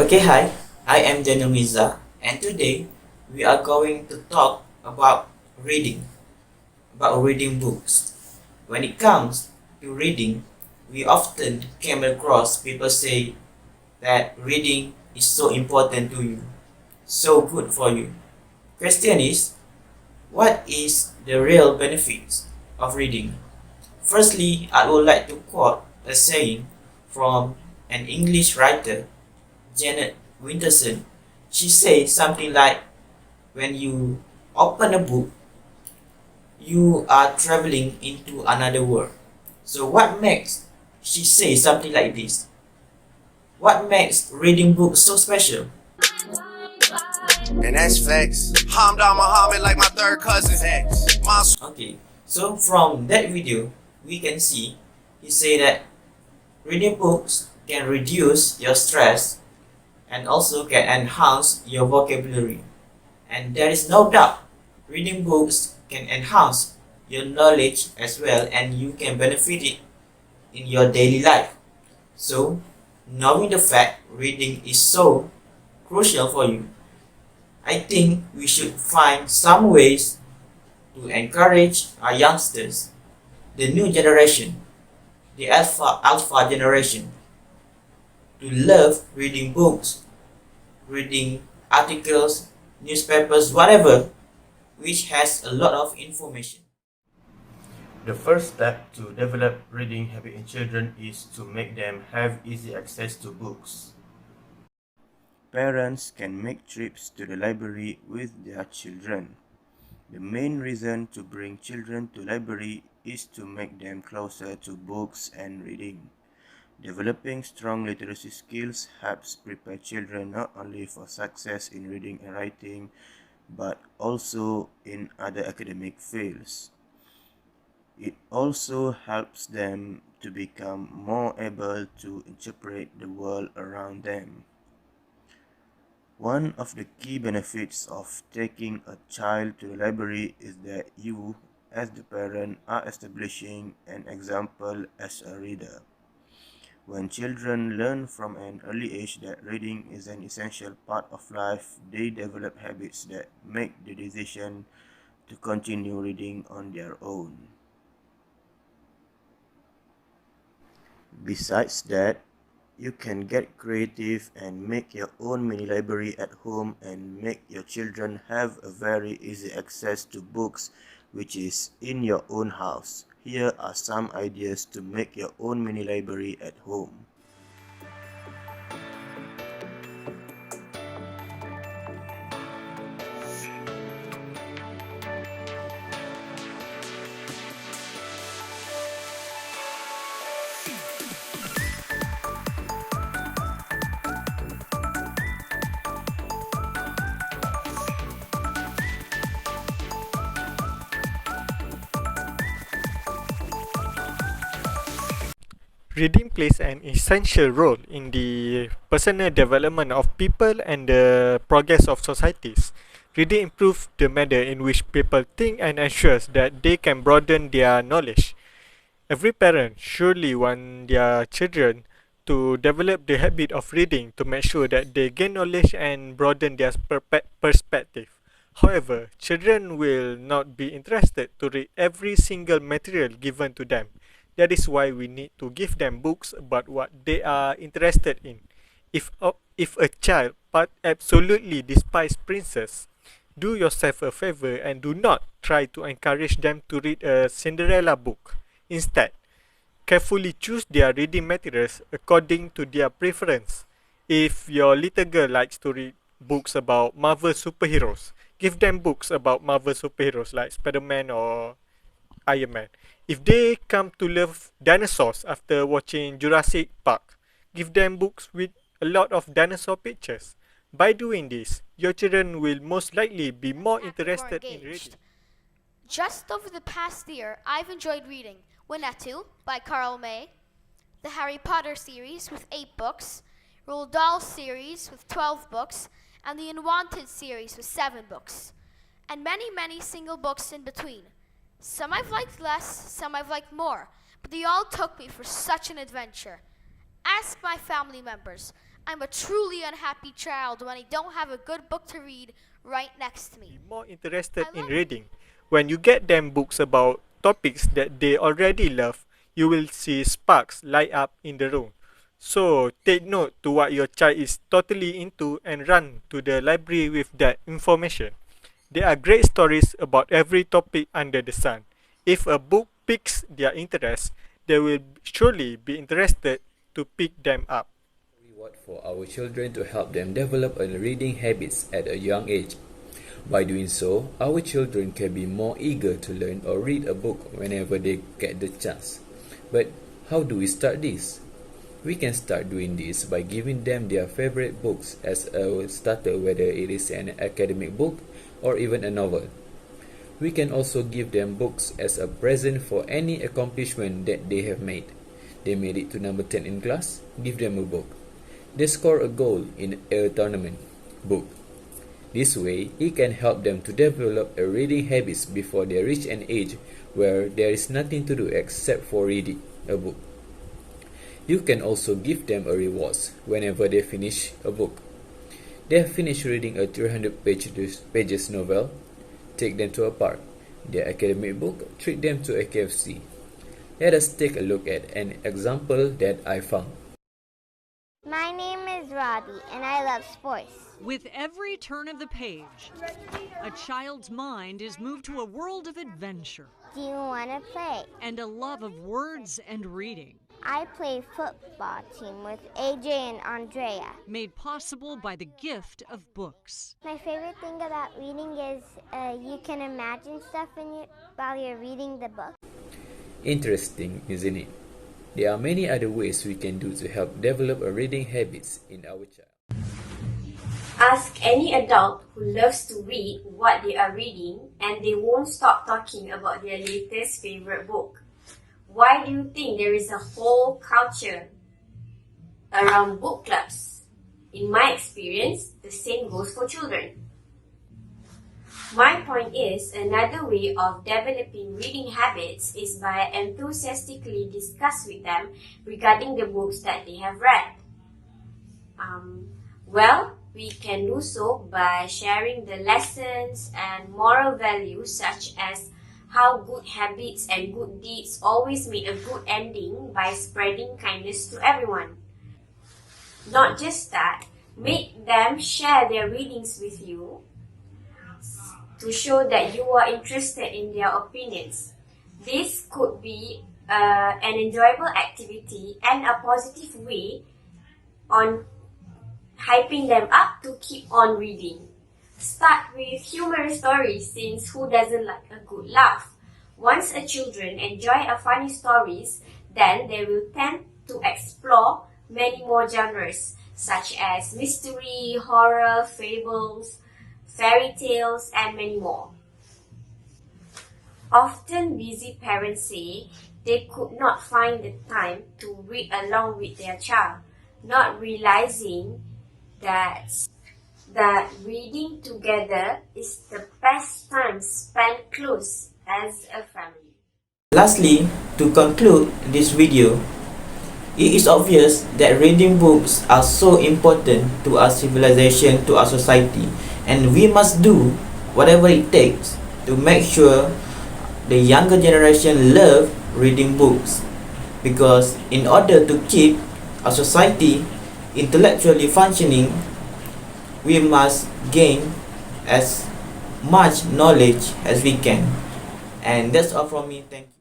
Okay, hi, I am Daniel Miza, and today we are going to talk about reading books. When it comes to reading, we often come across people say that reading is so important to you, so good for you. Question is, what is the real benefits of reading? Firstly, I would like to quote a saying from an English writer, Janet Winterson. She says something like, when you open a book, you are traveling into another world. So what makes she say something like this? What makes reading books so special? And that's facts. Hamdan Muhammad like my third cousin. Facts. Okay, so from that video, we can see he say that reading books can reduce your stress and also can enhance your vocabulary. And there is no doubt, reading books can enhance your knowledge as well, and you can benefit it in your daily life. So, knowing the fact reading is so crucial for you, I think we should find some ways to encourage our youngsters, the new generation, the alpha generation, to love reading books, reading articles, newspapers, whatever, which has a lot of information. The first step to develop reading habit in children is to make them have easy access to books. Parents can make trips to the library with their children. The main reason to bring children to library is to make them closer to books and reading. Developing strong literacy skills helps prepare children not only for success in reading and writing, but also in other academic fields. It also helps them to become more able to interpret the world around them. One of the key benefits of taking a child to the library is that you, as the parent, are establishing an example as a reader. When children learn from an early age that reading is an essential part of life, they develop habits that make the decision to continue reading on their own. Besides that, you can get creative and make your own mini library at home and make your children have a very easy access to books which is in your own house. Here are some ideas to make your own mini library at home. Reading plays an essential role in the personal development of people and the progress of societies. Reading improves the manner in which people think and ensures that they can broaden their knowledge. Every parent surely wants their children to develop the habit of reading to make sure that they gain knowledge and broaden their perspective. However, children will not be interested to read every single material given to them. That is why we need to give them books about what they are interested in. If a child but absolutely despises princess, do yourself a favor and do not try to encourage them to read a Cinderella book. Instead, carefully choose their reading materials according to their preference. If your little girl likes to read books about Marvel superheroes, give them books about Marvel superheroes like Spider-Man or Iron Man. If they come to love dinosaurs after watching Jurassic Park, give them books with a lot of dinosaur pictures. By doing this, your children will most likely be more interested in reading. Just over the past year, I've enjoyed reading Winnetou by Carl May, the Harry Potter series with 8 books, Roald Dahl series with 12 books, and the Unwanted series with 7 books, and many, many single books in between. Some I've liked less, some I've liked more, but they all took me for such an adventure. Ask my family members. I'm a truly unhappy child when I don't have a good book to read right next to me. More interested I in love- reading. When you get them books about topics that they already love, you will see sparks light up in the room. So take note to what your child is totally into and run to the library with that information. There are great stories about every topic under the sun. If a book piques their interest, they will surely be interested to pick them up. Reward for our children to help them develop a reading habits at a young age. By doing so, our children can be more eager to learn or read a book whenever they get the chance. But how do we start this? We can start doing this by giving them their favorite books as a starter, whether it is an academic book or even a novel. We can also give them books as a present for any accomplishment that they have made. They made it to number 10 in class, give them a book. They score a goal in a tournament, book. This way, it can help them to develop a reading habits before they reach an age where there is nothing to do except for reading a book. You can also give them a rewards whenever they finish a book. They have finished reading a 300 pages novel, take them to a park. Their academic book, treat them to a KFC. Let us take a look at an example that I found. My name is Robbie, and I love sports. With every turn of the page, a child's mind is moved to a world of adventure Do you want to play? and a love of words and reading, I play football team with AJ and Andrea. made possible by the gift of books. My favorite thing about reading is you can imagine stuff while you're reading the book. Interesting, isn't it? There are many other ways we can do to help develop a reading habits in our child. Ask any adult who loves to read what they are reading and they won't stop talking about their latest favorite book. Why do you think there is a whole culture around book clubs? In my experience, the same goes for children. My point is, another way of developing reading habits is by enthusiastically discuss with them regarding the books that they have read. We can do so by sharing the lessons and moral values such as how good habits and good deeds always make a good ending by spreading kindness to everyone. Not just that, make them share their readings with you to show that you are interested in their opinions. This could be an enjoyable activity and a positive way on hyping them up to keep on reading. Start with humorous stories, since who doesn't like a good laugh? Once a children enjoy a funny stories, then they will tend to explore many more genres such as mystery, horror, fables, fairy tales, and many more. Often busy parents say they could not find the time to read along with their child, not realizing that reading together is the best time spent close as a family. Lastly, to conclude this video, it is obvious that reading books are so important to our civilization, to our society, and we must do whatever it takes to make sure the younger generation love reading books, because in order to keep our society intellectually functioning, we must gain as much knowledge as we can. And that's all from me. Thank you.